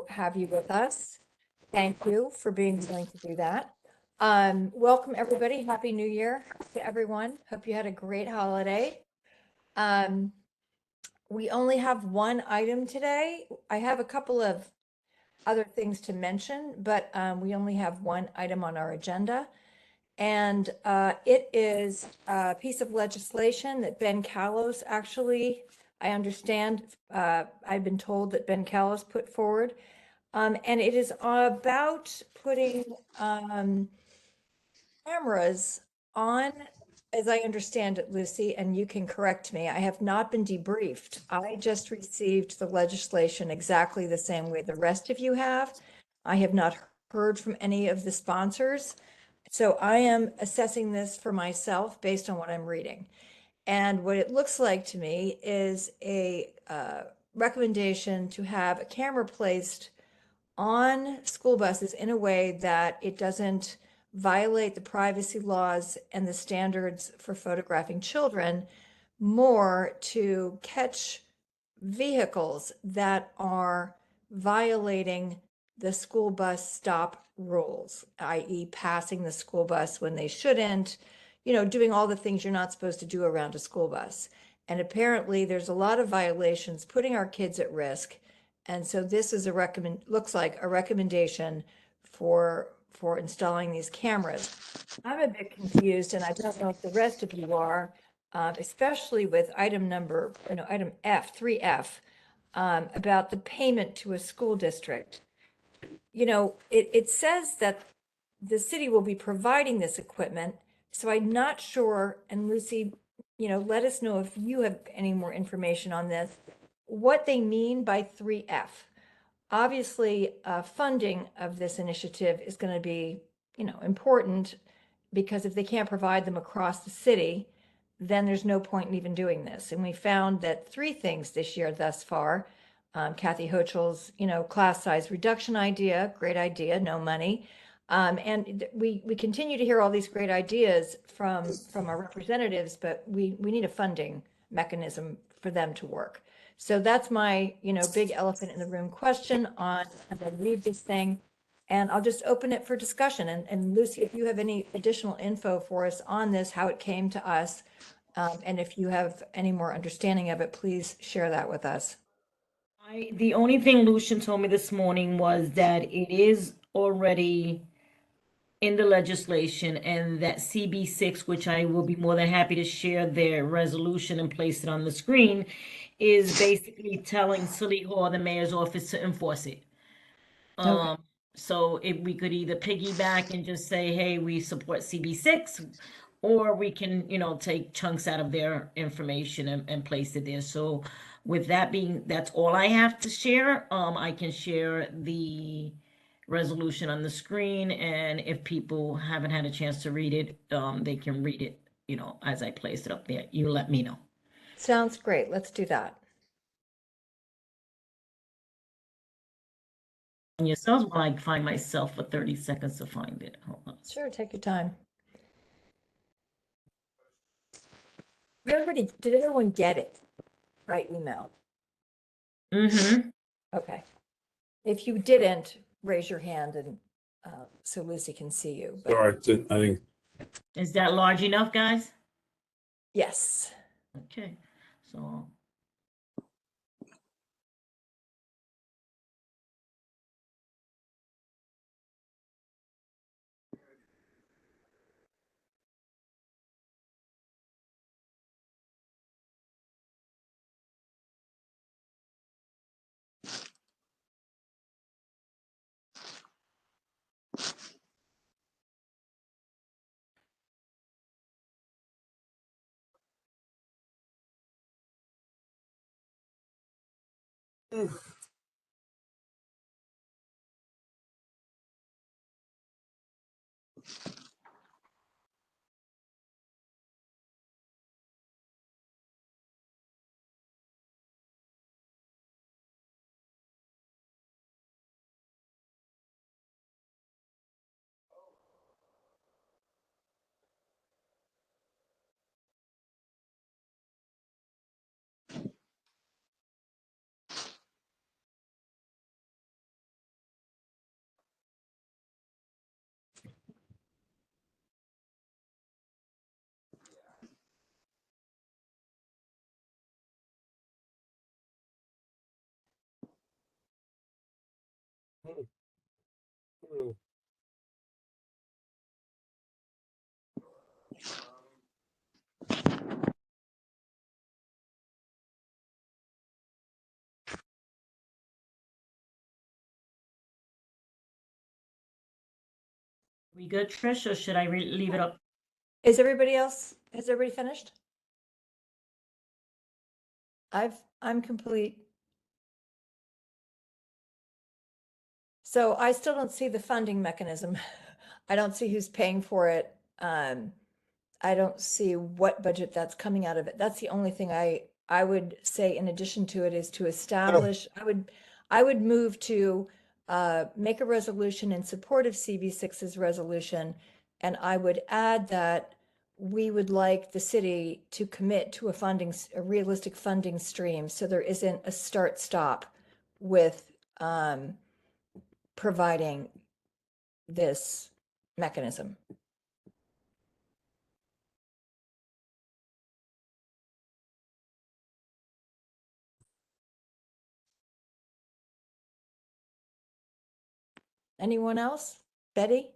have you with us. Thank you for being willing to do that. Welcome, everybody. Happy New Year to everyone. Hope you had a great holiday. Um, we only have one item today. I have a couple of other things to mention, but we only have one item on our agenda. And it is a piece of legislation that Ben Kallos actually, I understand, I've been told that Ben Kallos put forward. And it is about putting cameras on, as I understand it, Lucy, and you can correct me. I have not been debriefed. I just received the legislation exactly the same way the rest of you have. I have not heard from any of the sponsors. So I am assessing this for myself based on what I'm reading. And what it looks like to me is a recommendation to have a camera placed on school buses in a way that it doesn't violate the privacy laws and the standards for photographing children, more to catch vehicles that are violating the school bus stop rules, i.e. passing the school bus when they shouldn't, doing all the things you're not supposed to do around a school bus. And apparently there's a lot of violations putting our kids at risk. And so this is looks like a recommendation for installing these cameras. I'm a bit confused, and I don't know if the rest of you are, especially with item F, 3F, about the payment to a school district. It says that the city will be providing this equipment, so I'm not sure, and Lucy, let us know if you have any more information on this, what they mean by 3F. Obviously, funding of this initiative is going to be, important, because if they can't provide them across the city, then there's no point in even doing this. And we found that three things this year thus far. Kathy Hochul's, class size reduction idea, great idea, no money. And we continue to hear all these great ideas from our representatives, but we need a funding mechanism for them to work. So that's my, big elephant in the room question on, as I read this thing. And I'll just open it for discussion. And Lucy, if you have any additional info for us on this, how it came to us, and if you have any more understanding of it, please share that with us. The only thing Lucian told me this morning was that it is already in the legislation and that CB6, which I will be more than happy to share their resolution and place it on the screen, is basically telling City Hall, the mayor's office, to enforce it. Okay. So if we could either piggyback and just say, hey, we support CB6, or we can, take chunks out of their information and place it there. So with that being, that's all I have to share. I can share the resolution on the screen, and if people haven't had a chance to read it, they can read it, as I place it up there. You let me know. Sounds great. Let's do that. And yourselves while I find myself for 30 seconds to find it. Hold on. Sure, take your time. Did everyone get it? Right, email? Mm-hmm. Okay. If you didn't, raise your hand and so Lucy can see you. But Sorry, I think Is that large enough, guys? yes. Okay, so We good, Trish, or should I leave it up? Has everybody finished? I'm complete. So I still don't see the funding mechanism. I don't see who's paying for it. I don't see what budget that's coming out of it. That's the only thing I would say in addition to it is to establish, I would move to make a resolution in support of CB6's resolution. And I would add that we would like the city to commit to a realistic funding stream. So there isn't a start stop with providing this mechanism. Anyone else? Betty?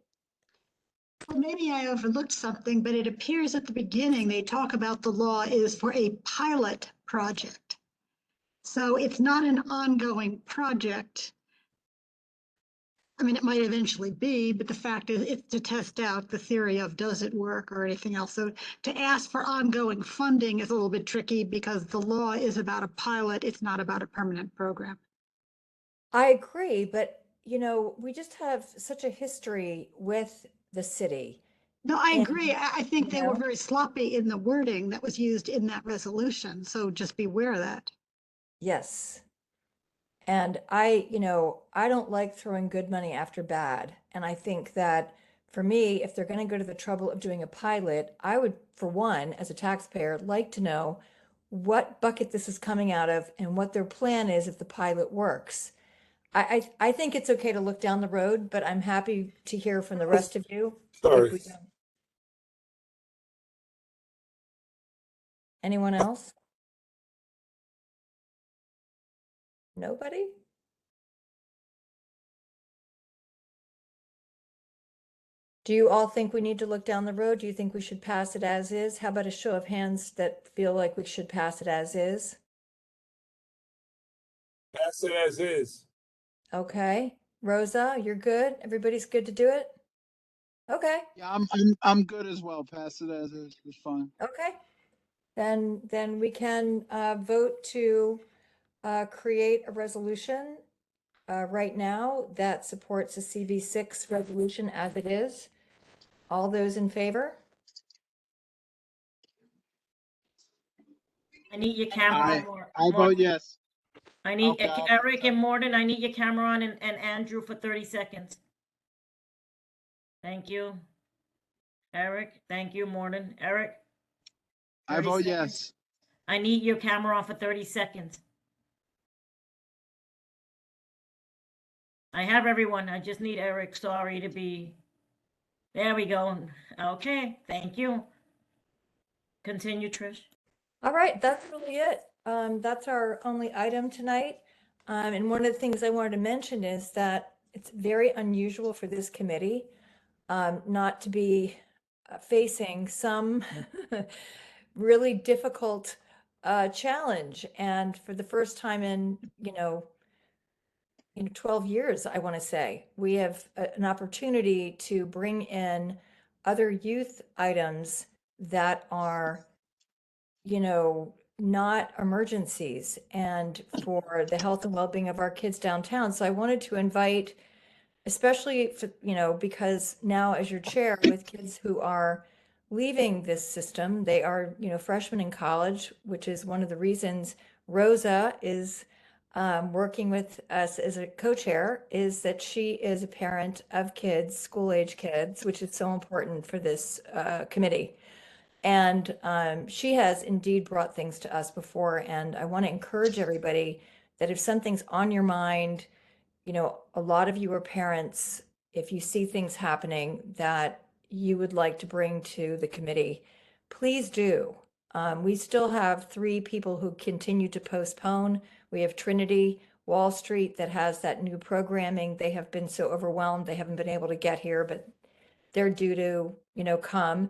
Well, maybe I overlooked something, but it appears at the beginning, they talk about the law is for a pilot project. So it's not an ongoing project. I mean, it might eventually be, but the fact is it's to test out the theory of does it work or anything else. So to ask for ongoing funding is a little bit tricky because the law is about a pilot. It's not about a permanent program. I agree, but we just have such a history with the city. No, I And, agree. I think they you were know- very sloppy in the wording that was used in that resolution. So just beware of that. Yes. And I don't like throwing good money after bad. And I think that for me, if they're going to go to the trouble of doing a pilot, I would, for one, as a taxpayer, like to know what bucket this is coming out of and what their plan is if the pilot works. I think it's okay to look down the road, but I'm happy to hear from the rest of you. Sorry. if we don't. Anyone else? Nobody? Do you all think we need to look down the road? Do you think we should pass it as is? How about a show of hands that feel like we should pass it as is? Pass it as is. Okay. Rosa, you're good? Everybody's good to do it? Okay, Yeah, I'm good as well. Pass it as is. It's fine. okay. Then we can vote to create a resolution right now that supports the CB6 resolution as it is. All those in favor? I need your camera. I- Mor- I Mor- vote yes. I need Okay, I'll- Eric and Morton, I need your camera on and Andrew for 30 seconds. Thank you. Eric, thank you, Morton. Eric, I 30 vote seconds. yes. I need your camera on for 30 seconds. I have everyone. I just need Eric. Sorry to be. There we go. Okay, thank you. Continue, Trish. All right, that's really it. That's our only item tonight. And one of the things I wanted to mention is that it's very unusual for this committee not to be facing some really difficult challenge. And for the first time in 12 years, I want to say, we have an opportunity to bring in other youth items that are not emergencies and for the health and well-being of our kids downtown. So I wanted to invite, especially for, because now as your chair with kids who are leaving this system, they are, freshmen in college, which is one of the reasons Rosa is working with us as a co-chair, is that she is a parent of kids, school-age kids, which is so important for this committee. And she has indeed brought things to us before. And I want to encourage everybody that if something's on your mind, a lot of you are parents, if you see things happening that you would like to bring to the committee, please do. We still have 3 people who continue to postpone. We have Trinity, Wall Street that has that new programming. They have been so overwhelmed, they haven't been able to get here, but they're due to, come.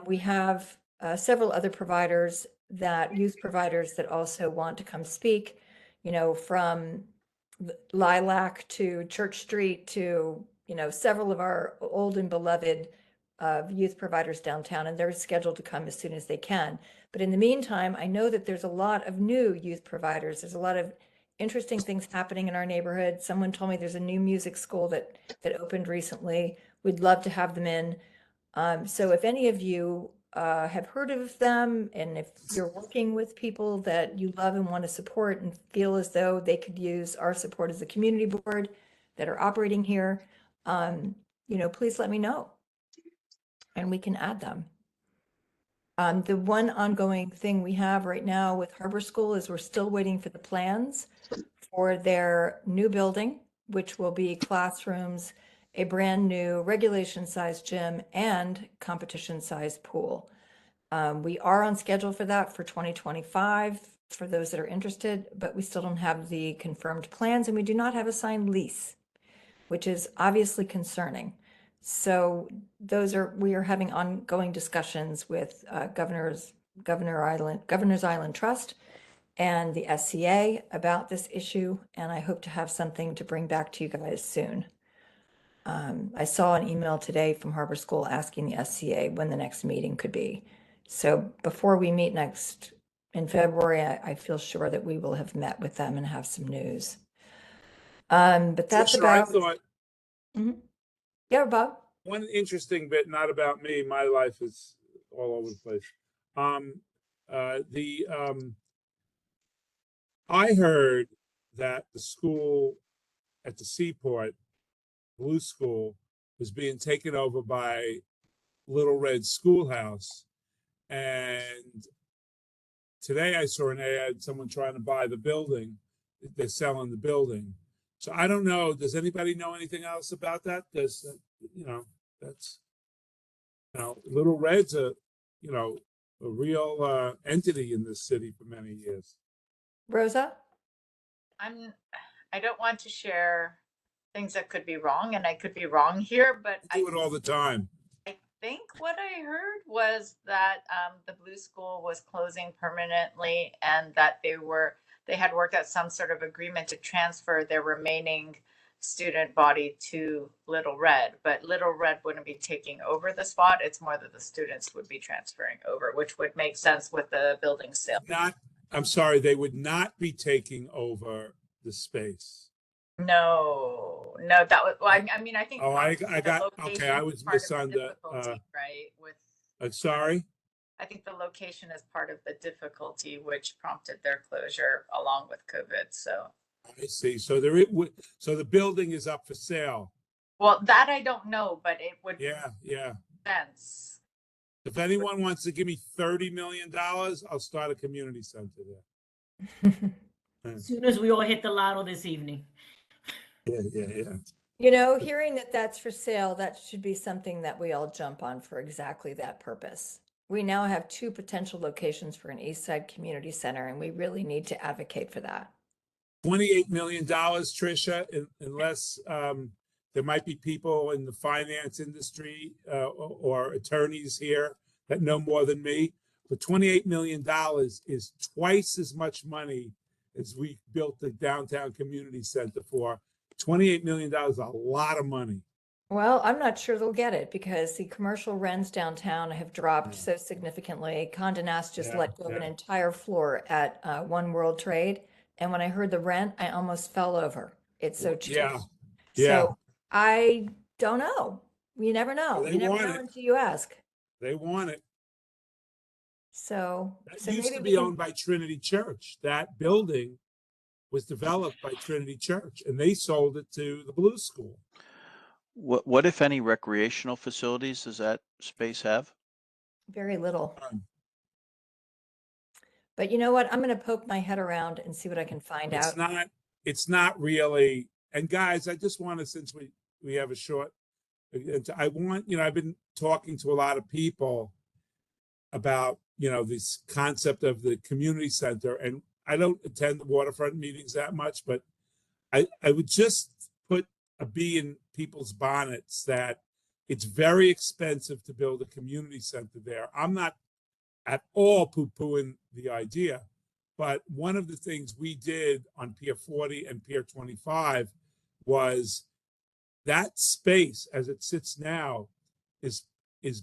We have several other youth providers that also want to come speak, from Lilac to Church Street to, several of our old and beloved youth providers downtown, and they're scheduled to come as soon as they can. But in the meantime, I know that there's a lot of new youth providers. There's a lot of interesting things happening in our neighborhood. Someone told me there's a new music school that opened recently. We'd love to have them in. So if any of you have heard of them, and if you're working with people that you love and want to support and feel as though they could use our support as a community board that are operating here, please let me know and we can add them. The one ongoing thing we have right now with Harbor School is we're still waiting for the plans for their new building, which will be classrooms, a brand new regulation-sized gym, and competition-sized pool. We are on schedule for that for 2025 for those that are interested, but we still don't have the confirmed plans, and we do not have a signed lease, which is obviously concerning. So we are having ongoing discussions with Governor's Island Trust and the SCA about this issue, and I hope to have something to bring back to you guys soon. I saw an email today from Harbor School asking the SCA when the next meeting could be. So before we meet next in February, I feel sure that we will have met with them and have some news. But that's Trisha, I about. thought Mhm. Yeah, Bob. one interesting bit, not about me, my life is all over the place. I heard that the school at the Seaport, Blue School, was being taken over by Little Red Schoolhouse. And today I saw an ad, someone trying to buy the building. They're selling the building. So I don't know. Does anybody know anything else about that? That's, Little Red's a real entity in this city for many years. Rosa? I don't want to share things that could be wrong, and I could be wrong here, but I do it all the time. I think what I heard was that the Blue School was closing permanently, and that they had worked out some sort of agreement to transfer their remaining student body to Little Red, but Little Red wouldn't be taking over the spot. It's more that the students would be transferring over, which would make sense with the building sale. I'm sorry, they would not be taking over the space. No, that was, well, I mean, I think. Oh, I the got, location okay, I is was part of the misunderstood. difficulty, right, with. Sorry? I think the location is part of the difficulty which prompted their closure along with COVID. So, I see. So so the building is up for sale. well, that I don't know, but it would Yeah. make sense. If anyone wants to give me $30 million, I'll start a community center there. As soon as we all hit the lotto this evening. Yeah. Hearing that that's for sale, that should be something that we all jump on for exactly that purpose. We now have 2 potential locations for an East Side Community Center, and we really need to advocate for that. $28 million, Trisha, unless there might be people in the finance industry or attorneys here that know more than me. But $28 million is twice as much money as we built the downtown community center for. $28 million is a lot of money. Well, I'm not sure they'll get it because the commercial rents downtown have dropped so significantly. Condé Nast just let go of an entire floor at One World Trade. And when I heard the rent, I almost fell over. It's so cheap. Yeah. So I don't know. You never know. They You never want know it. until you ask. They want it. So That used maybe to we be can- owned by Trinity Church. That building was developed by Trinity Church, and they sold it to the Blue School. What if any recreational facilities does that space have? very little. None. But you know what? I'm going to poke my head around and see what I can find out. It's not really. And guys, I just want to, since we have a short, I want, I've been talking to a lot of people about, this concept of the community center. And I don't attend the waterfront meetings that much, but I would just put a bee in people's bonnets that it's very expensive to build a community center there. I'm not at all poo-pooing the idea, but one of the things we did on Pier 40 and Pier 25 was that space as it sits now is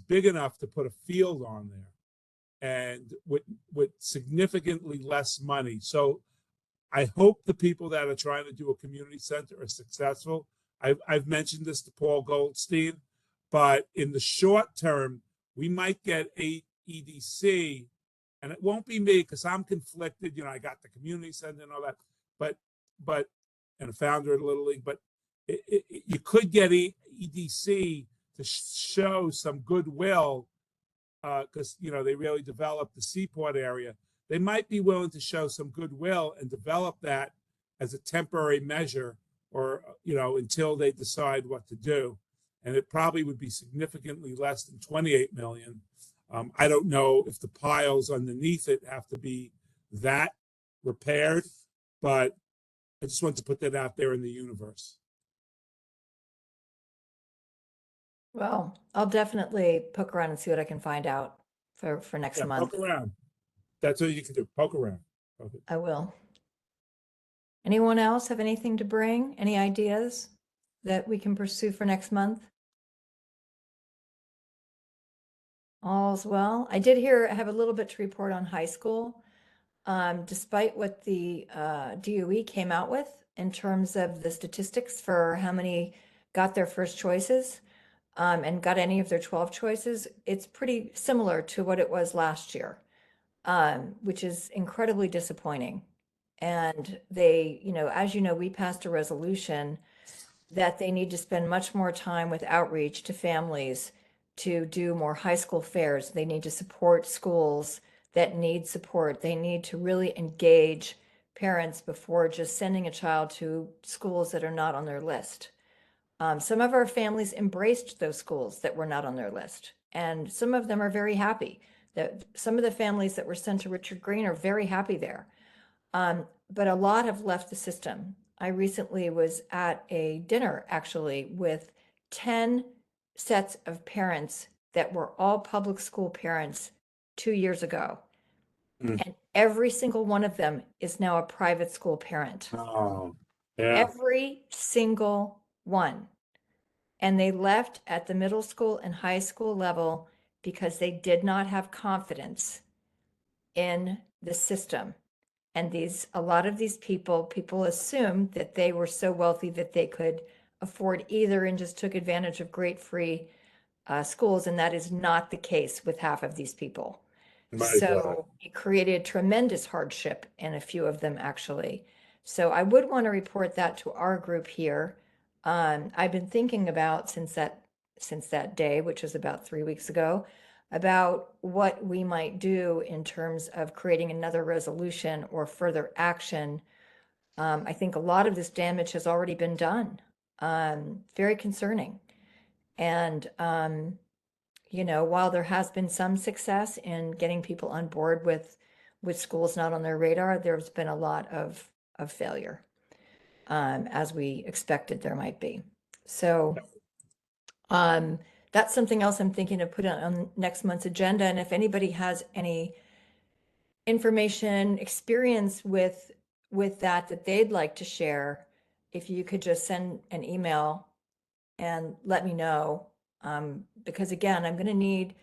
big enough to put a field on there and with significantly less money. So I hope the people that are trying to do a community center are successful. I've mentioned this to Paul Goldstein, but in the short term, we might get a EDC, and it won't be me because I'm conflicted. I got the community center and all that, but and a founder of Little League, but you could get EDC to show some goodwill because they really developed the Seaport area. They might be willing to show some goodwill and develop that as a temporary measure, or until they decide what to do. And it probably would be significantly less than 28 million. I don't know if the piles underneath it have to be that repaired, but I just want to put that out there in the universe. Well, I'll definitely poke around and see what I can find out for next Yeah, month. poke around. That's all you can do. Poke around. Okay. I will. Anyone else have anything to bring? Any ideas that we can pursue for next month? All's well. I did have a little bit to report on high school. Despite what the DOE came out with in terms of the statistics for how many got their first choices and got any of their 12 choices, it's pretty similar to what it was last year, which is incredibly disappointing. And they, as you know, we passed a resolution that they need to spend much more time with outreach to families to do more high school fairs. They need to support schools that need support. They need to really engage parents before just sending a child to schools that are not on their list. Some of our families embraced those schools that were not on their list, and some of them are very happy. That some of the families that were sent to Richard Green are very happy there. But a lot have left the system. I recently was at a dinner actually with 10 sets of parents that were all public school parents 2 years ago. And every single one of them is now a private school parent. Oh, yeah. Every single one. And they left at the middle school and high school level because they did not have confidence in the system. And a lot of these people assumed that they were so wealthy that they could afford either and just took advantage of great free schools. And that is not the case with half of these people. So it created tremendous hardship in a few of them, actually. So I would want to report that to our group here. I've been thinking about since that day, which was about 3 weeks ago, about what we might do in terms of creating another resolution or further action. I think a lot of this damage has already been done. Very concerning. And, while there has been some success in getting people on board with schools not on their radar, there's been a lot of failure, as we expected there might be. So that's something else I'm thinking of putting on next month's agenda. And if anybody has any information, experience with that they'd like to share, if you could just send an email and let me know. Because again, I'm going to need,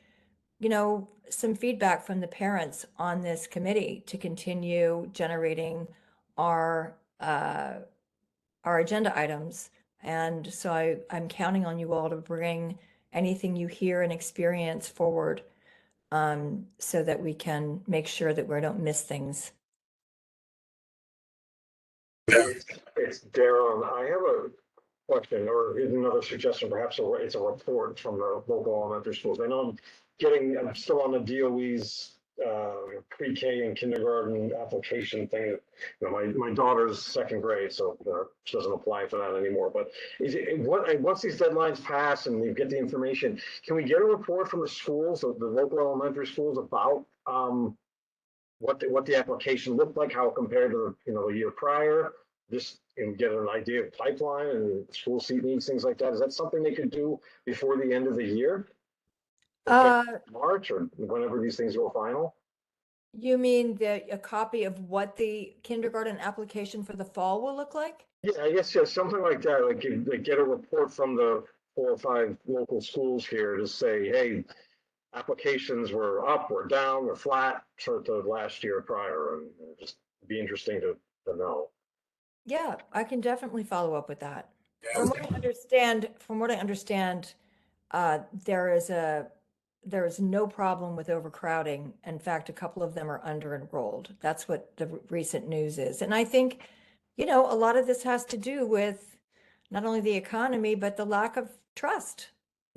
some feedback from the parents on this committee to continue generating our agenda items. And so I'm counting on you all to bring anything you hear and experience forward, so that we can make sure that we don't miss things. It's Darren. I have a question, or here's another suggestion. Perhaps it's a report from the local elementary schools. I know I'm still on the DOE's pre-K and kindergarten application thing. My daughter's second grade, so she doesn't apply for that anymore. But once these deadlines pass and we get the information, can we get a report from the schools, the local elementary schools, about what the application looked like, how it compared to, the year prior, just and get an idea of pipeline and school seat needs, things like that. Is that something they could do before the end of the year? Uh, March or whenever these things go final? you mean a copy of what the kindergarten application for the fall will look like? Yeah, I guess, yeah, something like that, like get a report from the 4 or 5 local schools here to say, hey, applications were up or down or flat for the last year prior, and just be interesting to know. Yeah, I can definitely follow up with that. Yeah, From what I understand, there is no problem with overcrowding. In fact, a couple of them are under enrolled. That's what the recent news is. And I think, a lot of this has to do with not only the economy, but the lack of trust.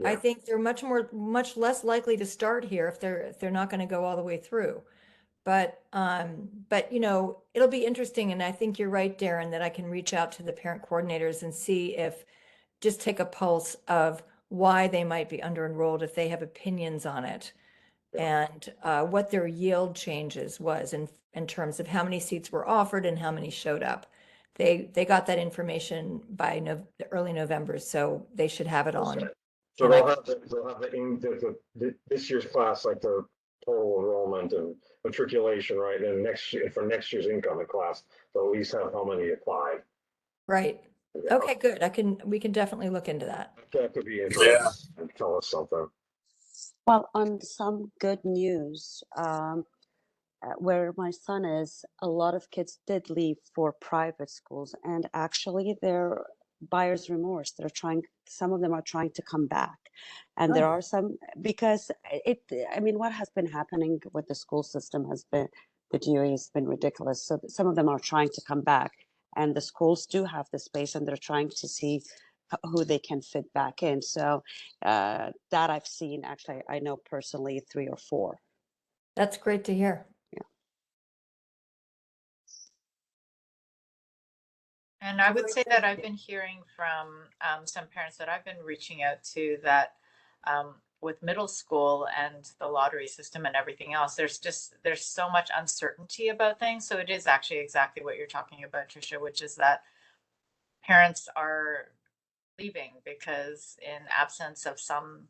I Yeah. think they're much less likely to start here if they're not going to go all the way through. But it'll be interesting, and I think you're right, Darren, that I can reach out to the parent coordinators and see if, just take a pulse of why they might be under enrolled, if they have opinions on it. And what their yield changes was in terms of how many seats were offered and how many showed up. They got that information by early November, so they should have it on. So And they'll have this year's class, like the total enrollment and matriculation, right? And next year, for next year's incoming class, they'll at least have how many applied. Right. Okay, good. We can definitely look into that. That could be interesting and tell us something. Well, on some good news, where my son is, a lot of kids did leave for private schools, and actually they're buyer's remorse. Some of them are trying to come back. And there are some, because what has been happening with the school system the DOE has been ridiculous. So some of them are trying to come back, and the schools do have the space, and they're trying to see who they can fit back in. So that I've seen, actually, I know personally 3 or 4. That's great to hear. And I would say that I've been hearing from some parents that I've been reaching out to that with middle school and the lottery system and everything else, there's so much uncertainty about things. So it is actually exactly what you're talking about, Tricia, which is that parents are leaving because in absence of some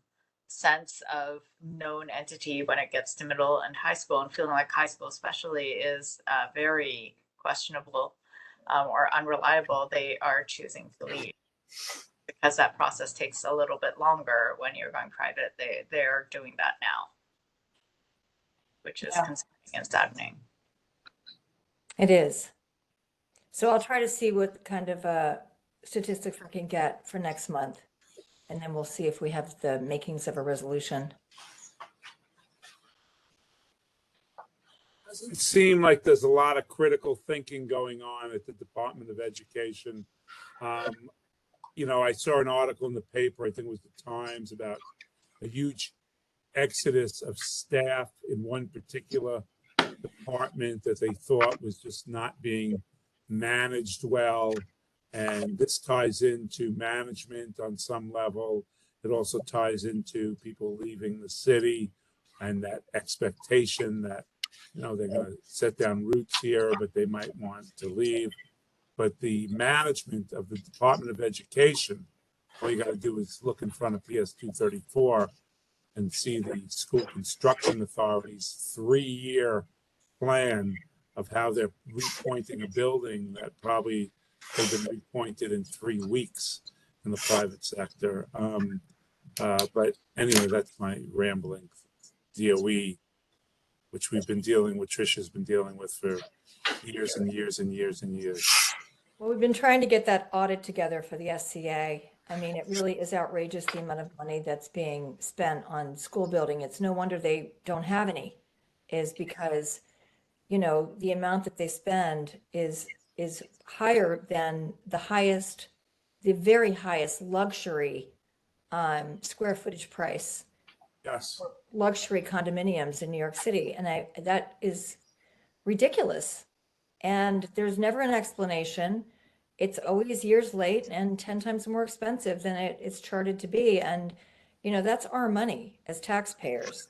sense of known entity when it gets to middle and high school, and feeling like high school especially is very questionable or unreliable, they are choosing to leave because that process takes a little bit longer when you're going private. They're doing that now, which is concerning and saddening. It is. So I'll try to see what kind of statistics we can get for next month, and then we'll see if we have the makings of a resolution. It seems like there's a lot of critical thinking going on at the Department of Education. I saw an article in the paper, I think it was the Times, about a huge exodus of staff in one particular department that they thought was just not being managed well. And this ties into management on some level. It also ties into people leaving the city and that expectation that, they're going to set down roots here, but they might want to leave. But the management of the Department of Education, all you got to do is look in front of PS 234 and see the School Construction Authority's 3-year plan of how they're repointing a building that probably have been repointed in 3 weeks in the private sector. But anyway, that's my rambling. DOE, which we've been dealing with, Tricia's been dealing with for years and years and years and years. Well, we've been trying to get that audit together for the SCA. I mean, it really is outrageous, the amount of money that's being spent on school building. It's no wonder they don't have any, is because, the amount that they spend is higher than the very highest luxury square footage price. Yes. Luxury condominiums in New York City. And that is ridiculous. And there's never an explanation. It's always years late and 10 times more expensive than it's charted to be. And, that's our money as taxpayers.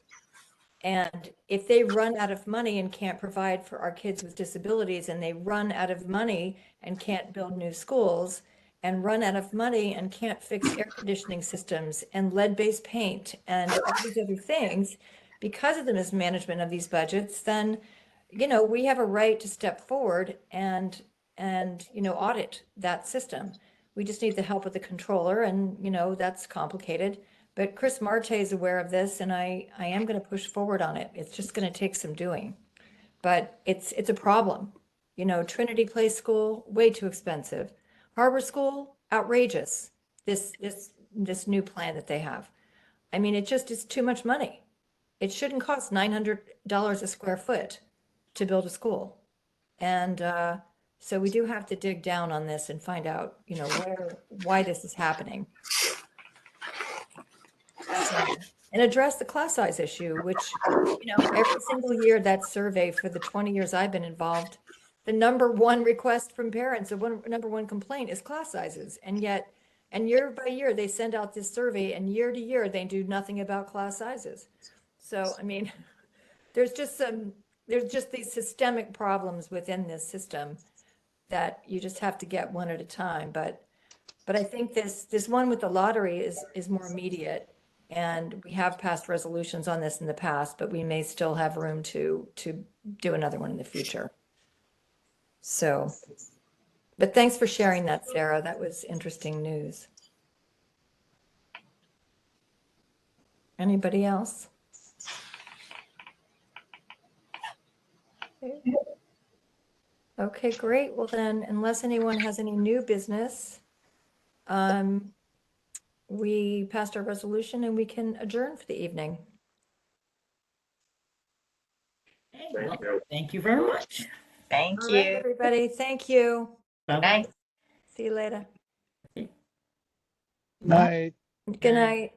And if they run out of money and can't provide for our kids with disabilities, and they run out of money and can't build new schools, and run out of money and can't fix air conditioning systems and lead-based paint and all these other things, because of the mismanagement of these budgets, then, you know, we have a right to step forward and, you know, audit that system. We just need the help of the controller, and, you know, that's complicated. But Chris Marte is aware of this, and I am going to push forward on it. It's just going to take some doing. But it's a problem. You know, Trinity Place School, way too expensive. Harbor School, outrageous. This new plan that they have. I mean, it just is too much money. It shouldn't cost $900 a square foot to build a school. And so we do have to dig down on this and find out, you know, why this is happening. And address the class size issue, which, you know, every single year that survey for the 20 years I've been involved, the number one request from parents, the number one complaint is class sizes. And yet, and year by year, they send out this survey, and year to year, they do nothing about class sizes. So, I mean, there's just these systemic problems within this system that you just have to get one at a time. But I think this one with the lottery is more immediate. And we have passed resolutions on this in the past, but we may still have room to do another one in the future. So, but thanks for sharing that, Sarah. That was interesting news. Anybody else? Okay, great. Well then, unless anyone has any new business, we passed our resolution and we can adjourn for the evening. Thank you. Thank you very much. Thank All right, you. everybody. Thank you. Bye-bye. Night. See you later. Night. Good night.